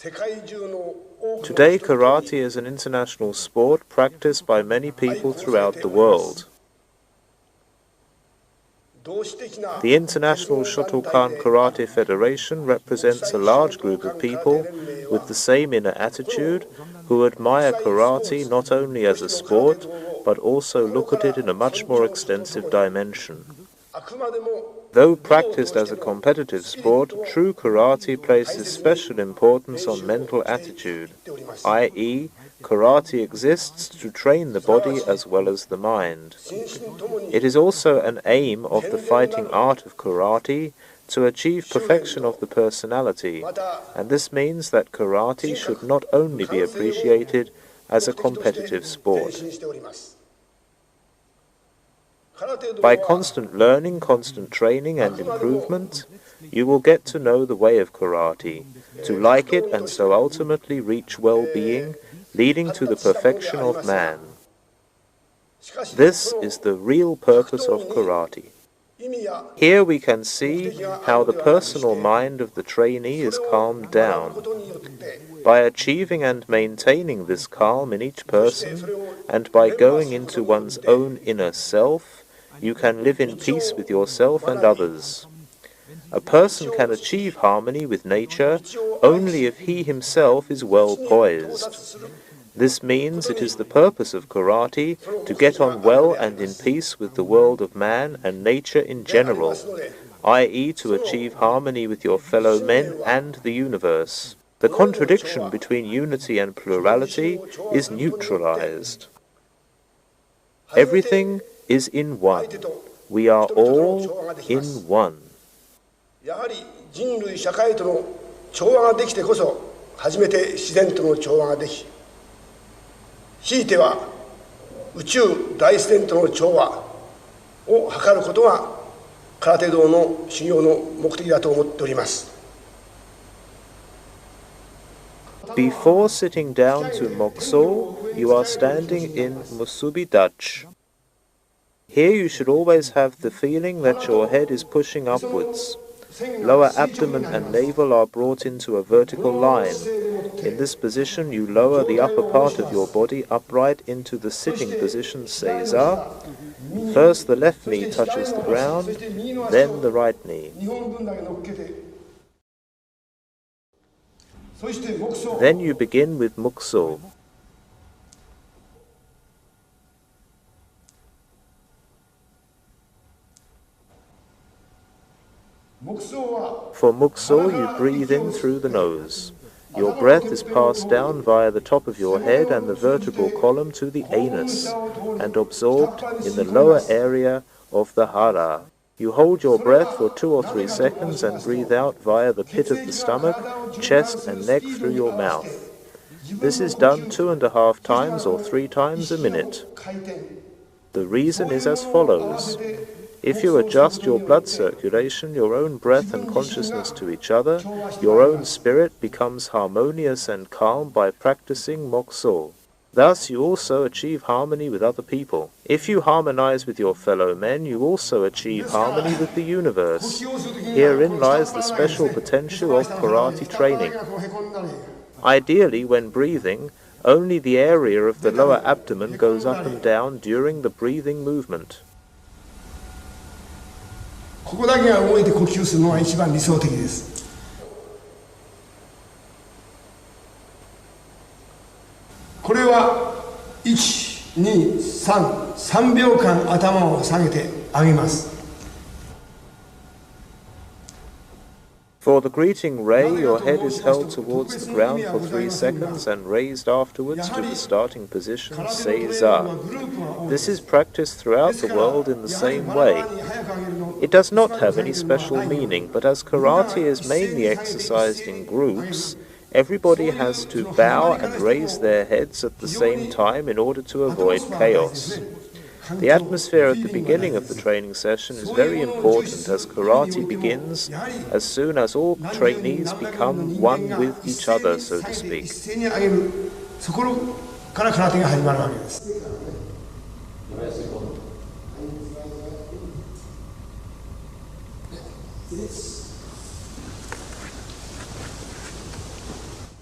Today, karate is an international sport practiced by many people throughout the world. The International Shotokan Karate Federation represents a large group of people with the same inner attitude who admire karate not only as a sport, but also look at it in a much more extensive dimension. Though practiced as a competitive sport, true karate places special importance on mental attitude, i.e., karate exists to train the body as well as the mind. It is also an aim of the fighting art of karate to achieve perfection of the personality, and this means that karate should not only be appreciated as a competitive sport. By constant learning, constant training and improvement, you will get to know the way of karate, to like it and so ultimately reach well-being, leading to the perfection of man. This is the real purpose of karate. Here we can see how the personal mind of the trainee is calmed down. By achieving and maintaining this calm in each person, and by going into one's own inner self, you can live in peace with yourself and others. A person can achieve harmony with nature only if he himself is well poised. This means it is the purpose of karate to get on well and in peace with the world of man and nature in general, i.e. to achieve harmony with your fellow men and the universe. The contradiction between unity and plurality is neutralized. Everything is in one. We are all in one. やはり人類社会との調和ができてこそ初めて自然との調和ができ、ひいては宇宙大自然との調和を図ることが空手道の修行の目的だと思っております。 Before sitting down to Mokso, you are standing in Musubi Dachi. Here you should always have the feeling that your head is pushing upwards. Lower abdomen and navel are brought into a vertical line. In this position you lower the upper part of your body upright into the sitting position Seiza. First the left knee touches the ground, then the right knee. Then you begin with Mukso. For Mukso, you breathe in through the nose. Your breath is passed down via the top of your head and the vertebral column to the anus, and absorbed in the lower area of the hara. You hold your breath for 2 or 3 seconds and breathe out via the pit of the stomach, chest and neck through your mouth. This is done 2.5 times or 3 times a minute. The reason is as follows. If you adjust your blood circulation, your own breath and consciousness to each other, your own spirit becomes harmonious and calm by practicing Mokso. Thus you also achieve harmony with other people. If you harmonize with your fellow men, you also achieve harmony with the universe. Herein lies the special potential of karate training. Ideally, when breathing, only the area of the lower abdomen goes up and down during the breathing movement. ここだけが動いて呼吸するのが一番理想的です。これは1、2、3、3秒間頭を下げて上げます。 For the greeting ray, your head is held towards the ground for 3 seconds and raised afterwards to the starting position, Seiza. This is practiced throughout the world in the same way. It does not have any special meaning, but as karate is mainly exercised in groups, everybody has to bow and raise their heads at the same time in order to avoid chaos. The atmosphere at the beginning of the training session is very important as karate begins as soon as all trainees become one with each other, so to speak.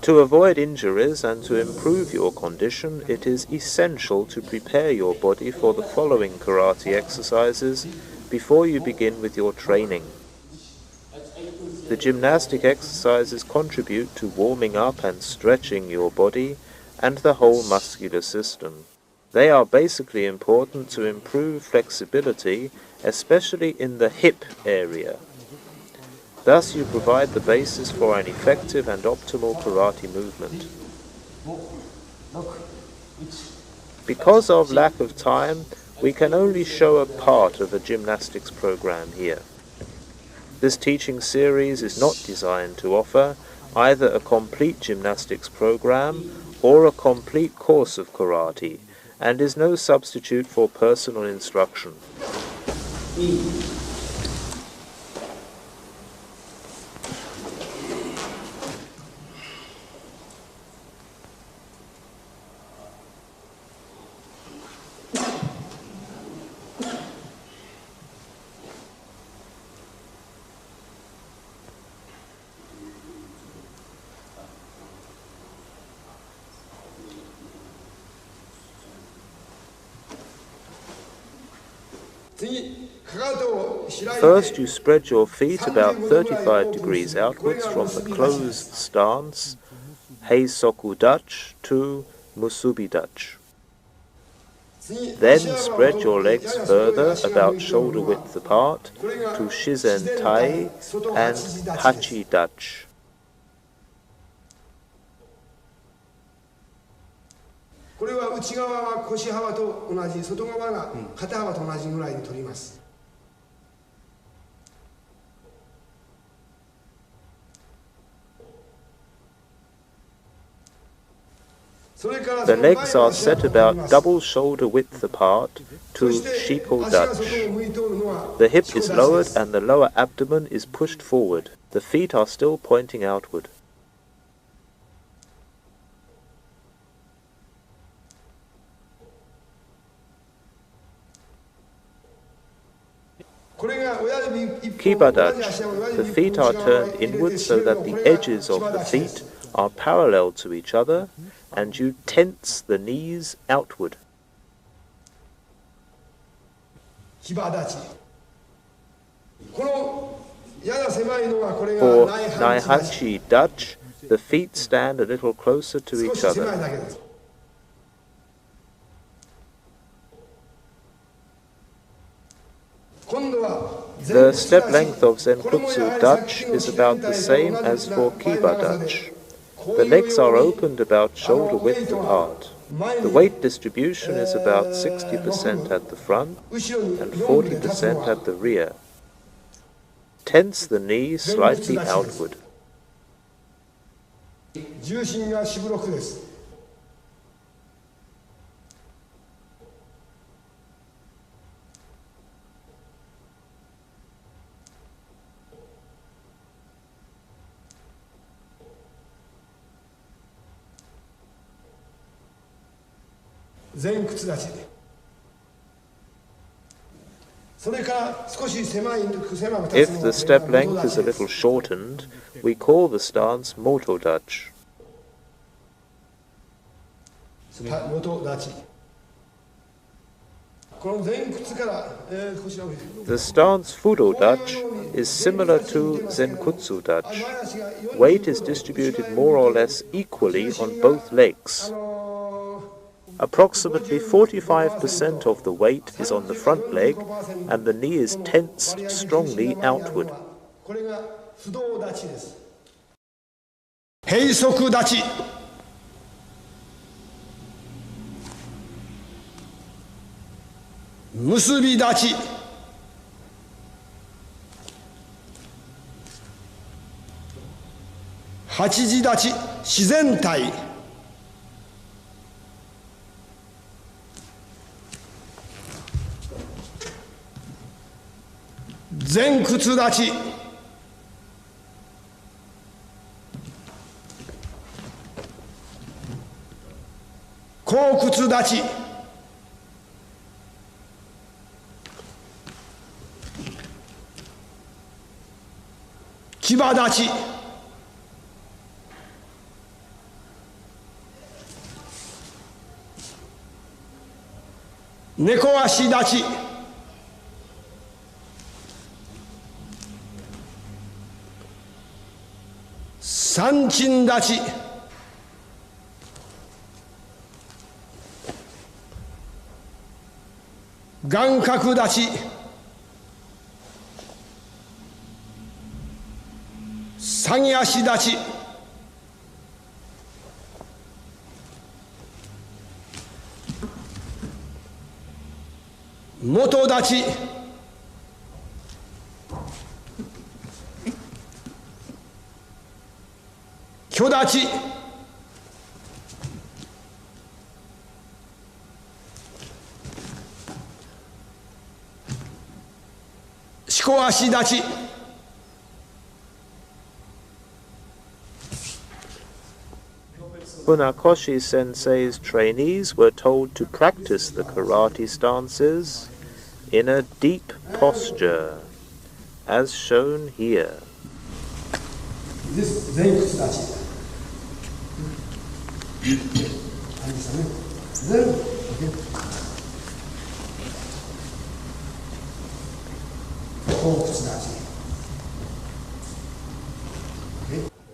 To avoid injuries and to improve your condition, it is essential to prepare your body for the following karate exercises before you begin with your training. The gymnastic exercises contribute to warming up and stretching your body and the whole muscular system. They are basically important to improve flexibility, especially in the hip area. Thus, you provide the basis for an effective and optimal karate movement. Because of lack of time, we can only show a part of a gymnastics program here. This teaching series is not designed to offer either a complete gymnastics program or a complete course of karate, and is no substitute for personal instruction. First, you spread your feet about 35 degrees outwards from the closed stance, Heisoku Dutch, to Musubi Dutch. Then spread your legs further, about shoulder width apart, to Shizen Tai and Hachi Dutch. The legs are set about double shoulder width apart to Shiko Dutch. The hip is lowered and the lower abdomen is pushed forward. The feet are still pointing outward. Kiba Dutch. The feet are turned inward so that the edges of the feet are parallel to each other, and you tense the knees outward. For Naihachi Dutch, the feet stand a little closer to each other. The step length of Zenkutsu Dutch is about the same as for Kiba Dutch. The legs are opened about shoulder width apart. The weight distribution is about 60% at the front and 40% at the rear. Tense the knee slightly outward. If the step length is a little shortened, we call the stance Moto Dutch. The stance Fudo Dutch is similar to Zenkutsu Dutch. Weight is distributed more or less equally on both legs. Approximately 45% of the weight is on the front leg and the knee is tensed strongly outward. Heisoku Dachi. Musubi Dachi. Hachiji Dachi, Shizen Tai. Zenkutsu Dachi. Kokutsu Dachi. Kiba Dachi. 猫足立ち、三鎮立ち、眼角立ち、下げ足立ち、元立ち、虚立ち、四股足立ち、Funakoshi Sensei's trainees were told to practice the karate stances in a deep posture, as shown here. 前屈立ち。後屈立ち。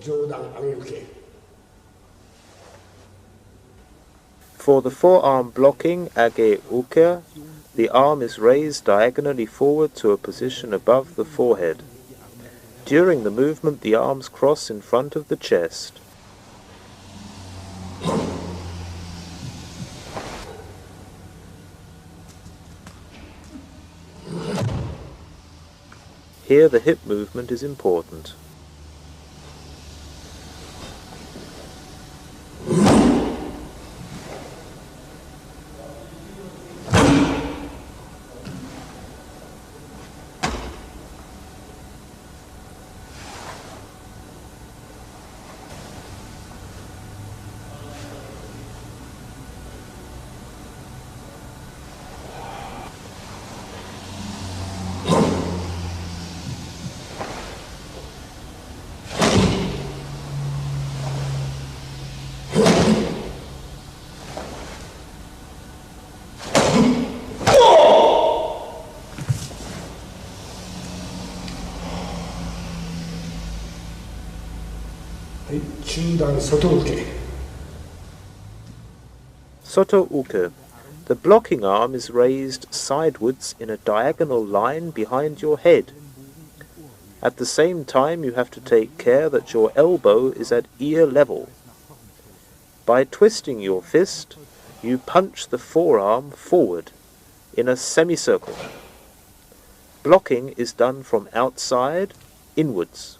上段上げ受け。For the forearm blocking age uke, the arm is raised diagonally forward to a position above the forehead. During the movement, the arms cross in front of the chest. Here the hip movement is important. Soto uke. The blocking arm is raised sidewards in a diagonal line behind your head. At the same time, you have to take care that your elbow is at ear level. By twisting your fist, you punch the forearm forward in a semicircle. Blocking is done from outside inwards.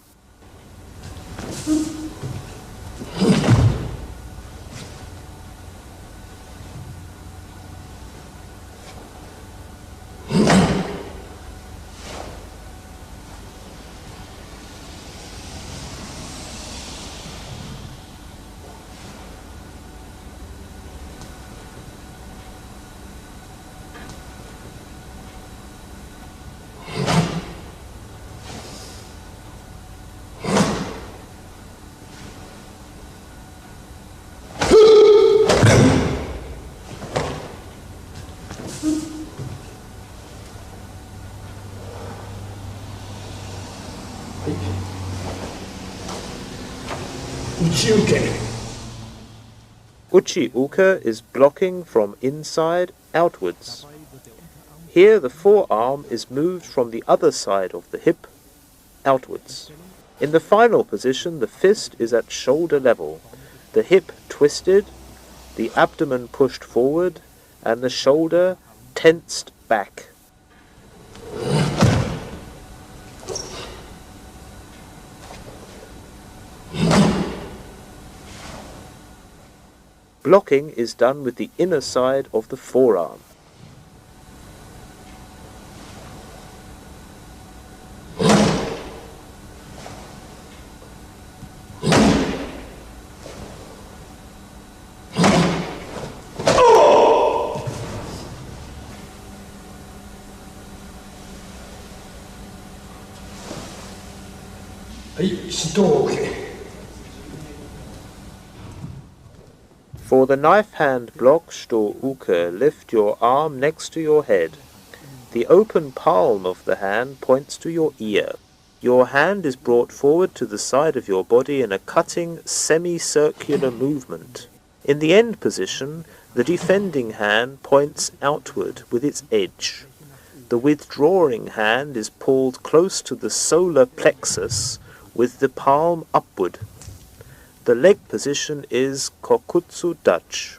Uchi uke is blocking from inside outwards. Here the forearm is moved from the other side of the hip outwards. In the final position, the fist is at shoulder level, the hip twisted, the abdomen pushed forward, and the shoulder tensed back. Blocking is done with the inner side of the forearm. For the knife hand block Sto Uke, lift your arm next to your head. The open palm of the hand points to your ear. Your hand is brought forward to the side of your body in a cutting, semicircular movement. In the end position, the defending hand points outward with its edge. The withdrawing hand is pulled close to the solar plexus with the palm upward. The leg position is Kokutsu Dutch.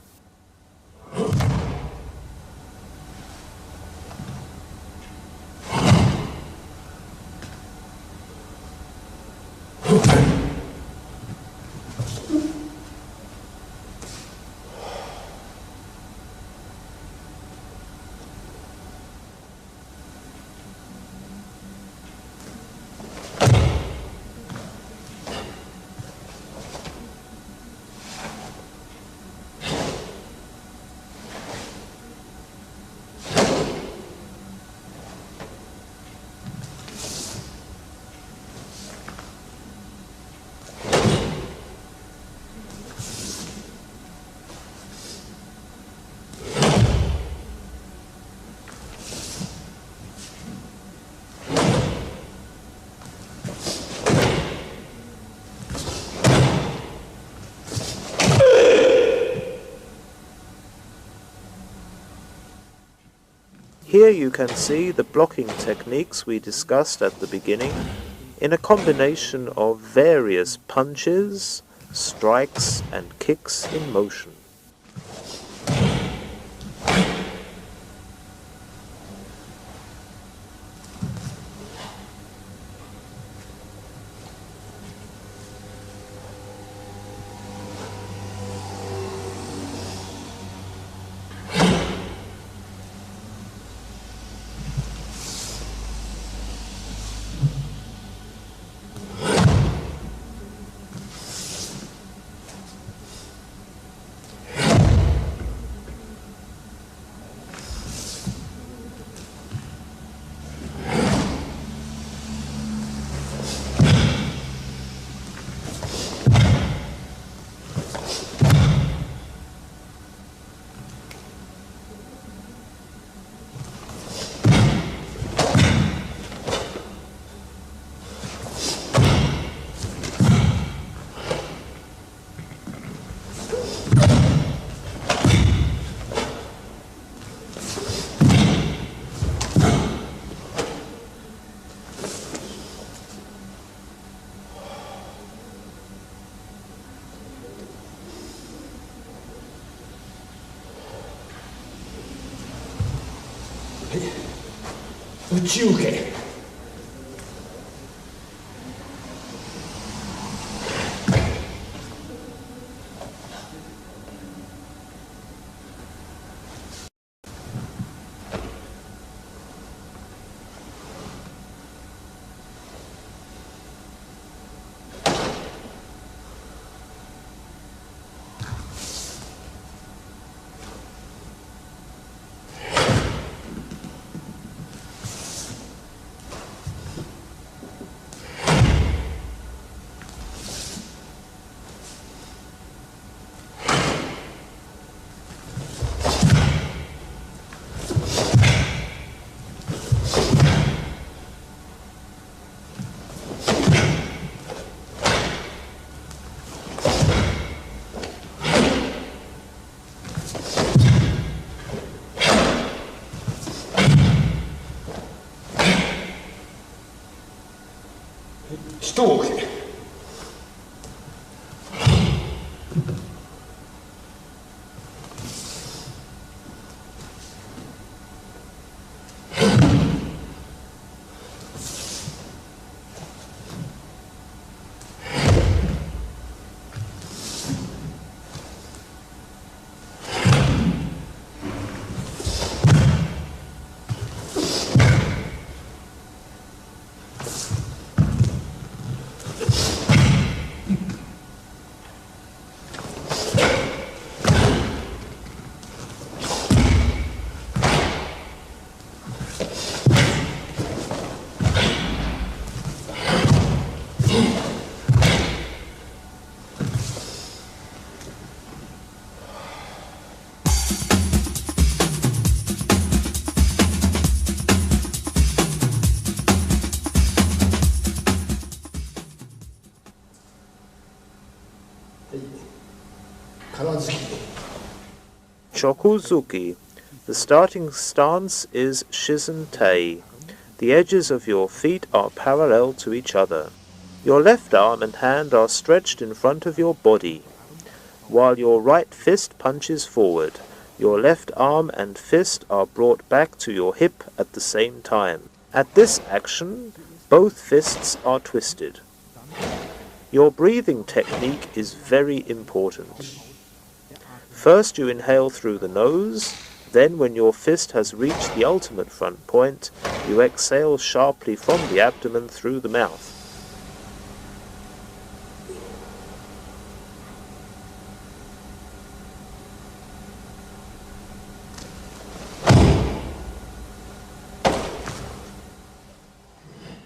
Here you can see the blocking techniques we discussed at the beginning in a combination of various punches, strikes and kicks in motion. Uchiuke. Stoke. Chokuzuki. The starting stance is Shizen-tei. The edges of your feet are parallel to each other. Your left arm and hand are stretched in front of your body. While your right fist punches forward, your left arm and fist are brought back to your hip at the same time. At this action, both fists are twisted. Your breathing technique is very important. First you inhale through the nose, then when your fist has reached the ultimate front point, you exhale sharply from the abdomen through the mouth.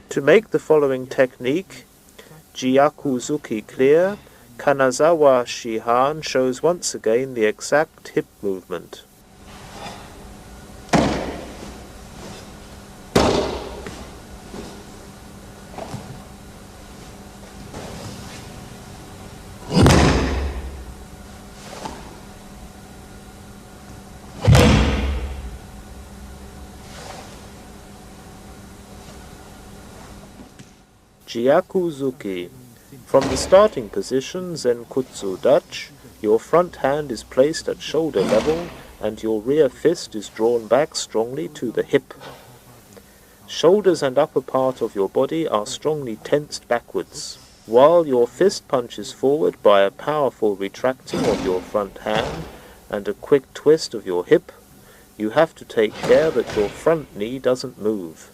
To make the following technique, Jiyakuzuki clear, Kanazawa Shihan shows once again the exact hip movement. Jiyakuzuki. From the starting position, Zenkutsu Dutch, your front hand is placed at shoulder level and your rear fist is drawn back strongly to the hip. Shoulders and upper part of your body are strongly tensed backwards. While your fist punches forward by a powerful retracting of your front hand and a quick twist of your hip, you have to take care that your front knee doesn't move.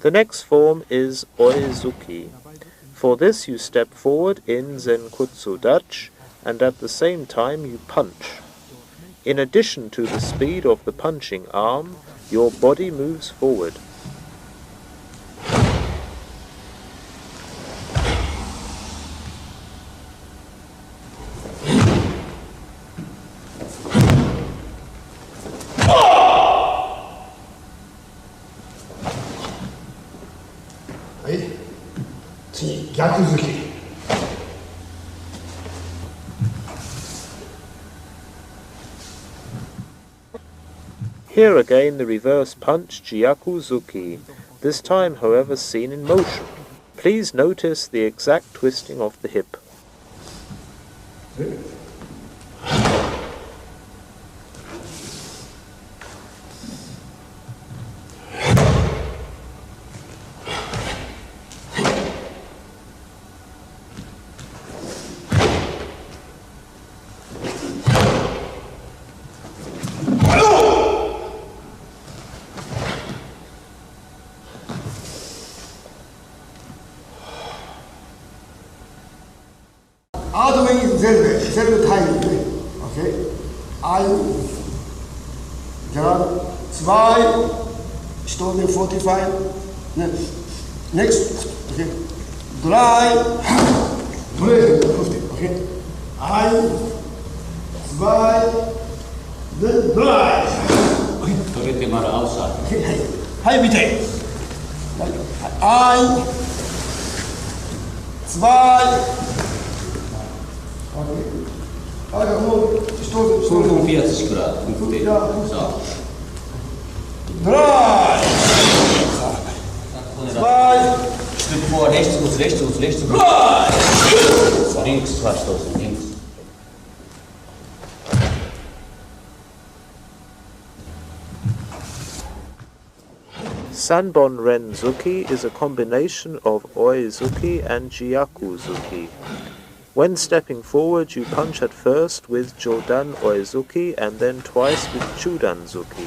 The next form is Oizuki. For this you step forward in Zenkutsu Dutch and at the same time you punch. In addition to the speed of the punching arm, your body moves forward. Here again the reverse punch Jiyakuzuki, this time however seen in motion. Please notice the exact twisting of the hip. Zero time, okay? I zwei Stunden 45. Next, okay? 50, okay? I zwei, then 3. Torete mal aussage. Hi, bitte. I zwei. Sono 45 gradi, quindi so. Drei! Zwei! Stück vor, rechts, rechts. Drei! Links, stoßen, links. Sanbon Renzuki is a combination of Oizuki and Jiyakuzuki. When stepping forward, you punch at first with Jodan Oizuki and then twice with Chudanzuki.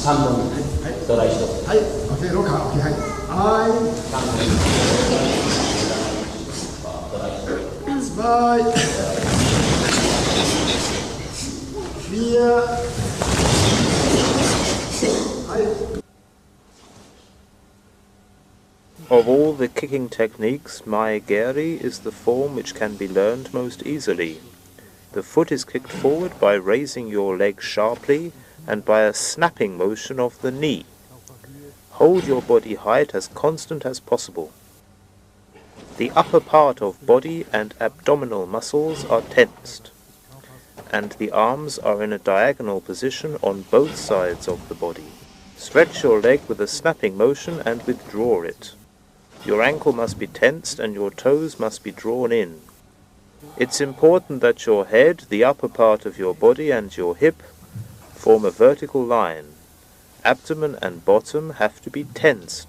3本ストライク1つ。はい、OK、ローカー、OK、はい。はい。スパイ。フィア。はい。Of all the kicking techniques, Mae Geri is the form which can be learned most easily. The foot is kicked forward by raising your leg sharply and by a snapping motion of the knee. Hold your body height as constant as possible. The upper part of body and abdominal muscles are tensed, and the arms are in a diagonal position on both sides of the body. Stretch your leg with a snapping motion and withdraw it. Your ankle must be tensed and your toes must be drawn in. It's important that your head, the upper part of your body and your hip form a vertical line. Abdomen and bottom have to be tensed.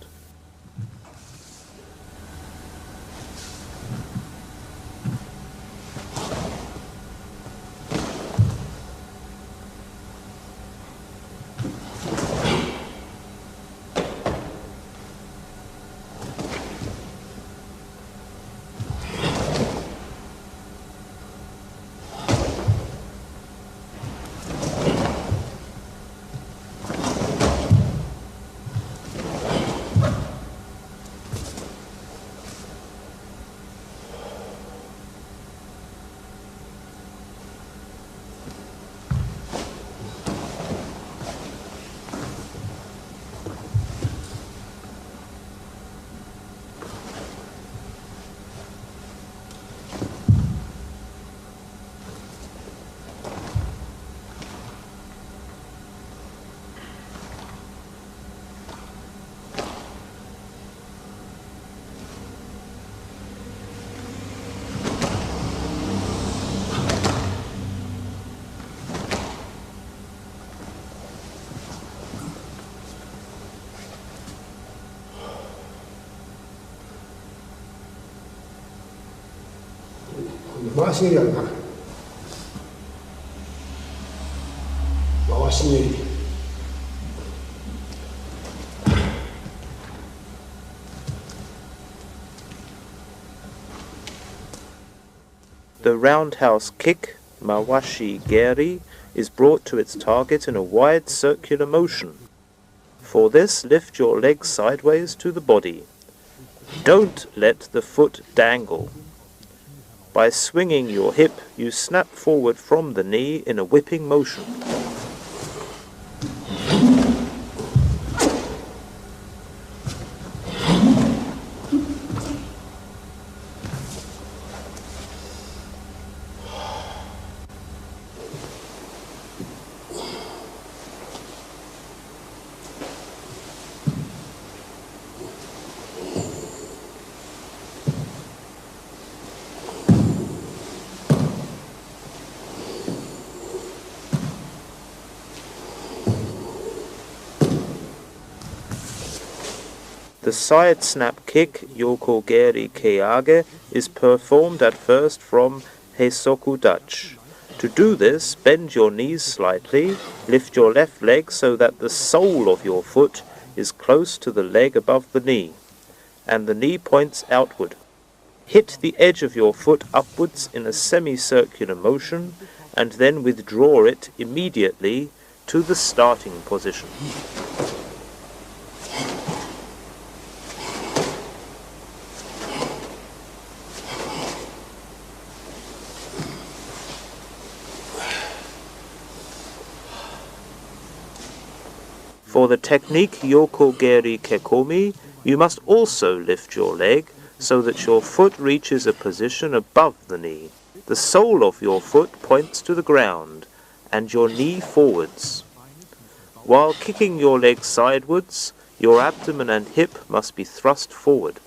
回し蹴りあるな。回し蹴り。The roundhouse kick, mawashi geri, is brought to its target in a wide circular motion. For this, lift your leg sideways to the body. Don't let the foot dangle. By swinging your hip, you snap forward from the knee in a whipping motion. The side snap kick, Yoko Geri Keage, is performed at first from Heisoku Dutch. To do this, bend your knees slightly, lift your left leg so that the sole of your foot is close to the leg above the knee, and the knee points outward. Hit the edge of your foot upwards in a semicircular motion, and then withdraw it immediately to the starting position. For the technique Yoko Geri Kekomi, you must also lift your leg so that your foot reaches a position above the knee. The sole of your foot points to the ground and your knee forwards. While kicking your leg sidewards, your abdomen and hip must be thrust forward.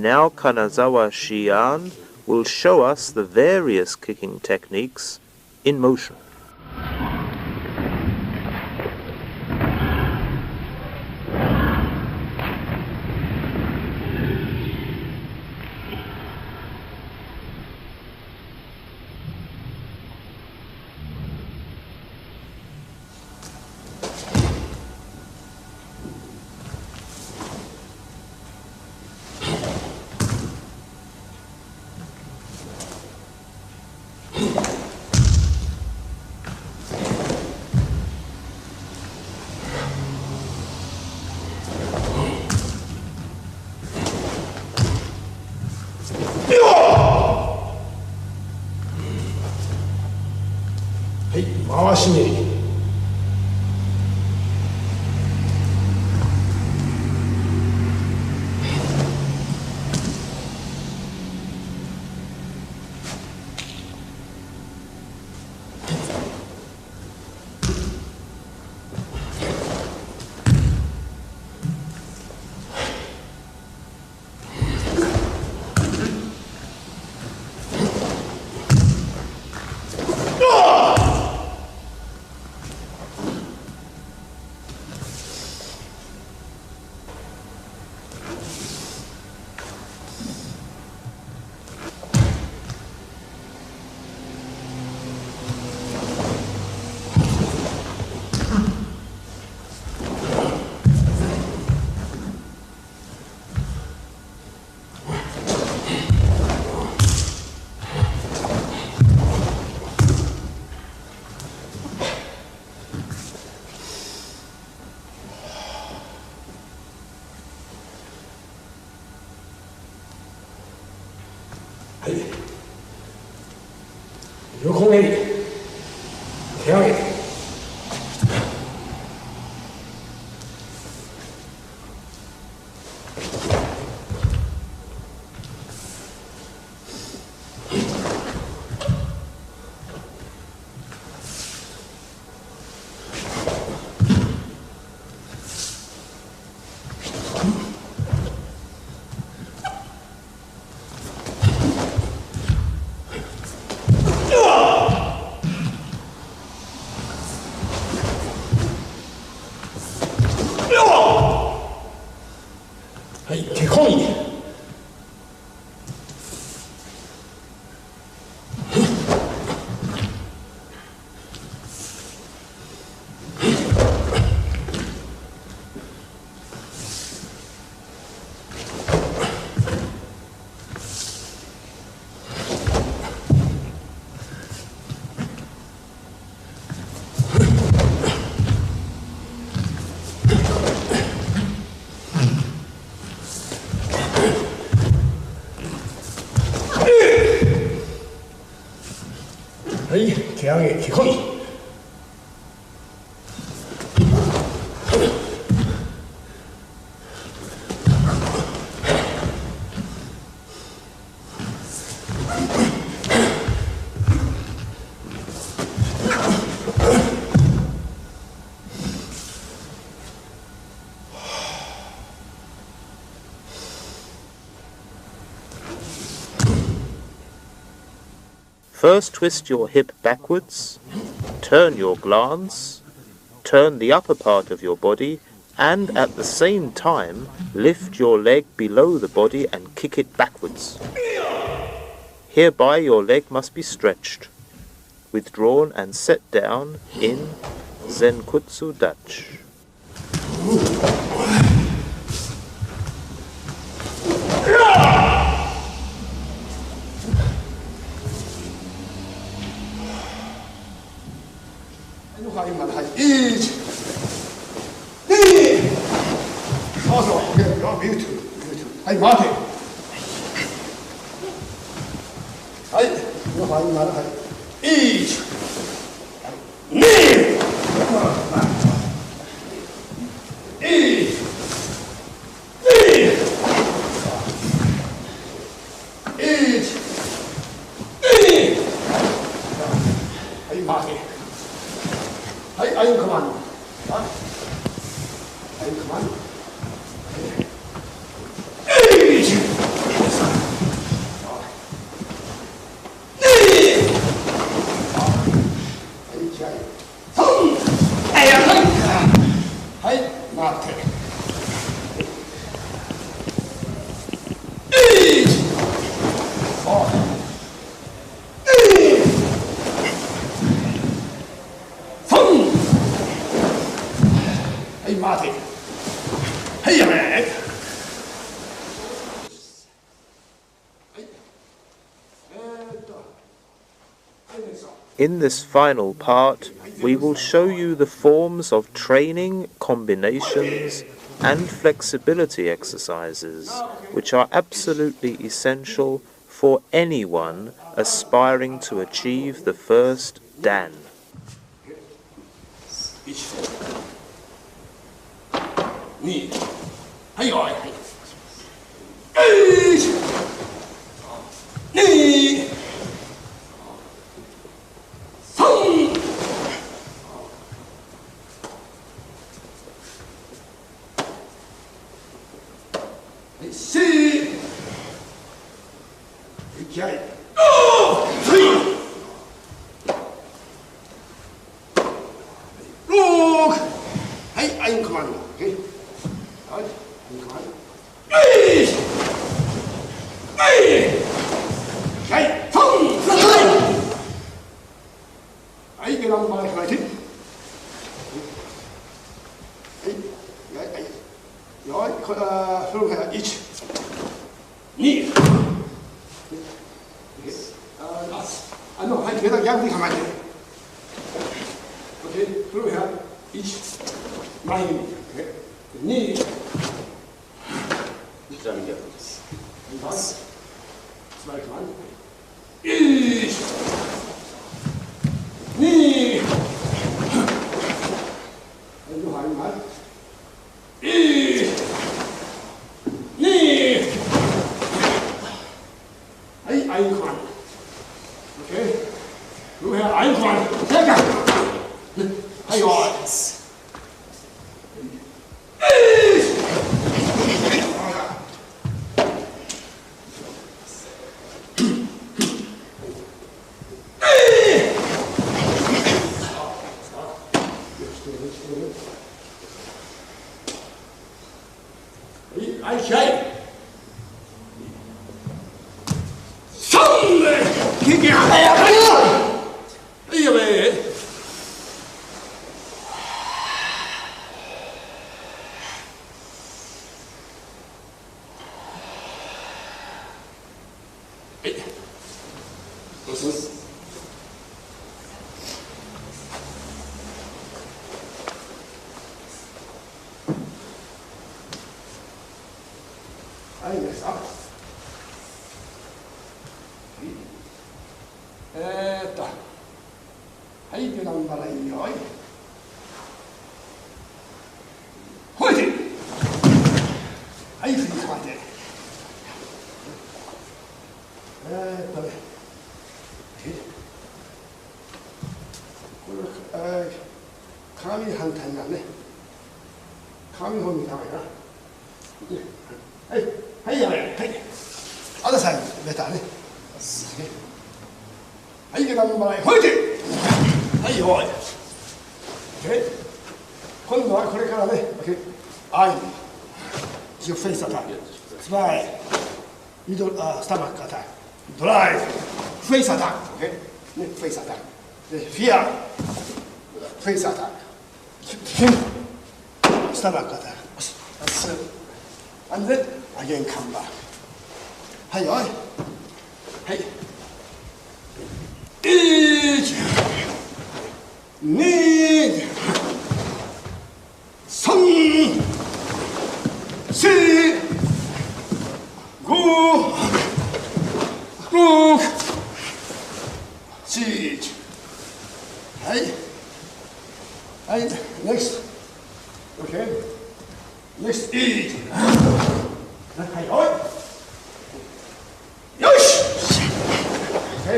Now Kanazawa Shian will show us the various kicking techniques in motion.はい、回し蹴り。はい、横蹴り、手上げ。はい、手こぎ。はい、手上げ、手こぎ。First twist your hip backwards, turn your glance, turn the upper part of your body, and at the same time lift your leg below the body and kick it backwards. Hereby your leg must be stretched, withdrawn and set down in Zenkutsu Dachi.はい、待て。はい、の範囲まで、はい。1、2、はい、待て。はい、アインコマンド。アインコマンド。1待て。はい、やめ。In this final part, we will show you the forms of training, combinations, and flexibility exercises, which are absolutely essential for anyone aspiring to achieve the first Dan. 2、はいよい。2、3、4、気合い。6、はい、アインコマンド。はい、アインコマンド。はい、トン。はい、ゲランバーに加えて。はい、これはフロムから1、2、はい、ゲラ逆に構えて。フロムから1、前に2、ちなみに逆です。素早く1、2、はい、アインコマンド。OK。ローヘア、アインコマンド。正解。はい、よーい。はい、気合い。3名。経験早い。はい、やべえ。はい。どうします？はい、いいですか。はい、ベランバライよい。ほいて。はい、振りかまえて。これ鏡に反対になるね。鏡の方に見た方がいいな。はい、はい、やめ。はい。アダサイド、ベターね。はい、ゲランバライ、ほいて。はい、よい。今度はこれからね、アイ、フェイスアタック、スパイ、スタマックアタック、ドライブ、フェイスアタック、ね、フェイスアタック、でフィア、フェイスアタック、スタマックアタック、and then again come back。はい、よい。はい。1、2、3、4、5、6、7。はい。はい、next。OK。next 8。はい、おい。よし。OK。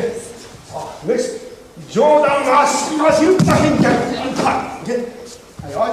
next。上段回し打った変化。はい、おい。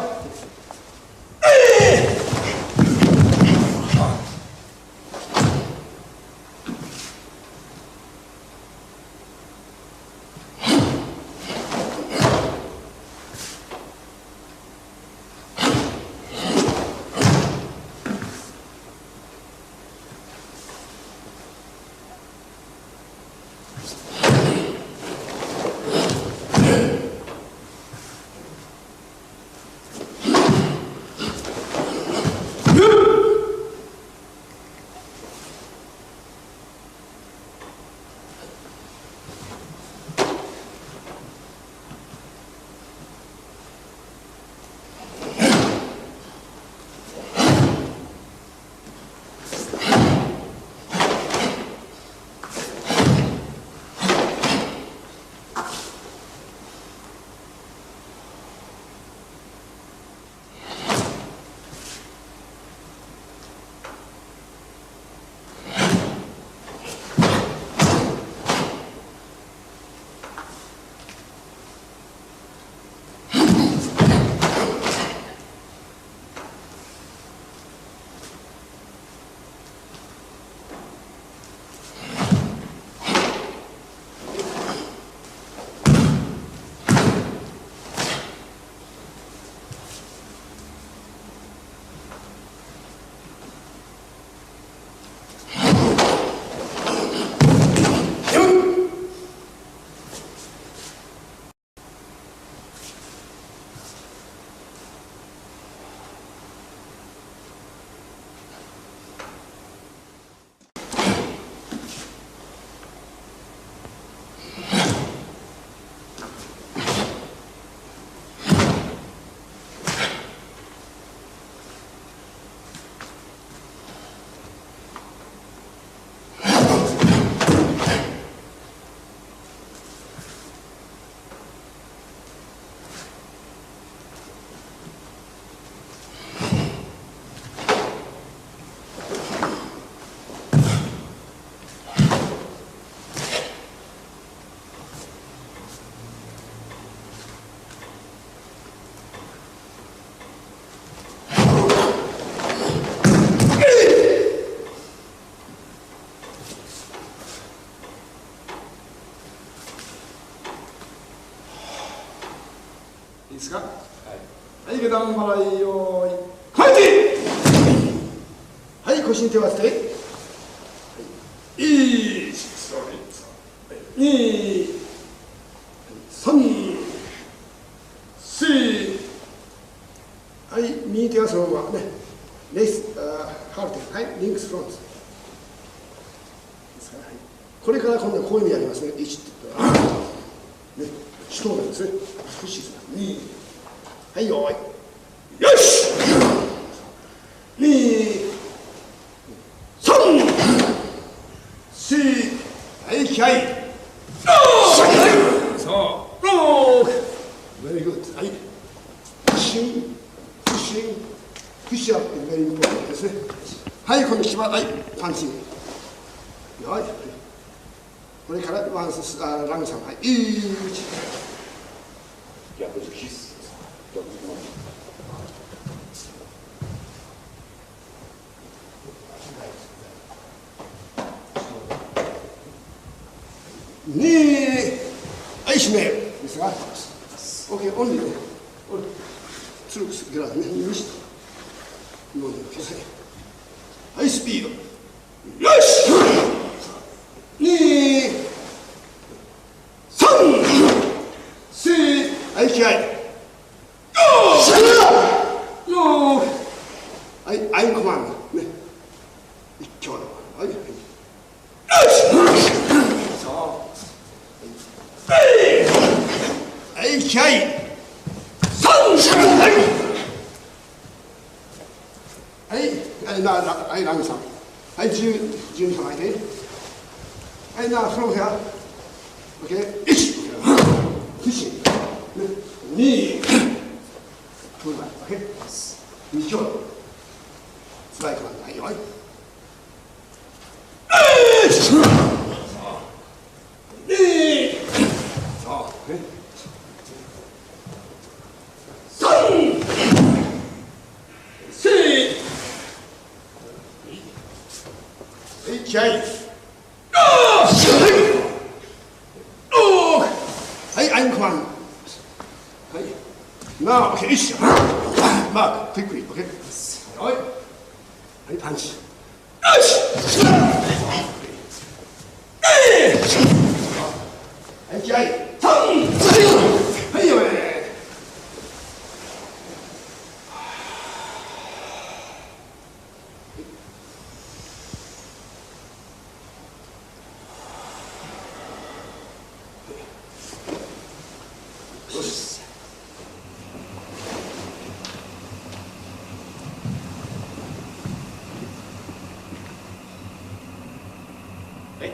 ですか。はい、下段払いよーい、ファイティー。はい、腰に手を当てて。1、2、3、4。はい、右手はそのままね。レース、ハールテン、はい、リンクスフロント。これから今度はこういうふうにやりますね。1って言って、ね、手刀なんですね。少しですね。2、はい、よーい。よし !2、3、4、はい、気合い。そう、ベリーグッド。はい。プッシン、プッシン、プッシュアップ、ベリーインポータントですね。はい、今度、はい、パンチング。はい。これからワンスランさん、はい、逆必須です。ねえ、はい、締めですが、OK、オンリーね、ツルクスグラスね、よし、飲んでください。はい、スピード、よし2、3、4、はい、気合い。はい、アイコマンド、ね。一挙だ。はい、はい。そう。はい、気合い。3、はい。はい、はい、ランさん。はい、12分空いて。はい、now from here. Okay. 1、2、2枚。Okay. 2強だ。スライクなんだ。はいよ。そう。3、4、はい、気合い。はい、アインコマン。はい。Now, okay, マーク、クイックリ、OK。はい。はい、パンチ。よしはい、気合い。3、はい、よめ。よし。はい。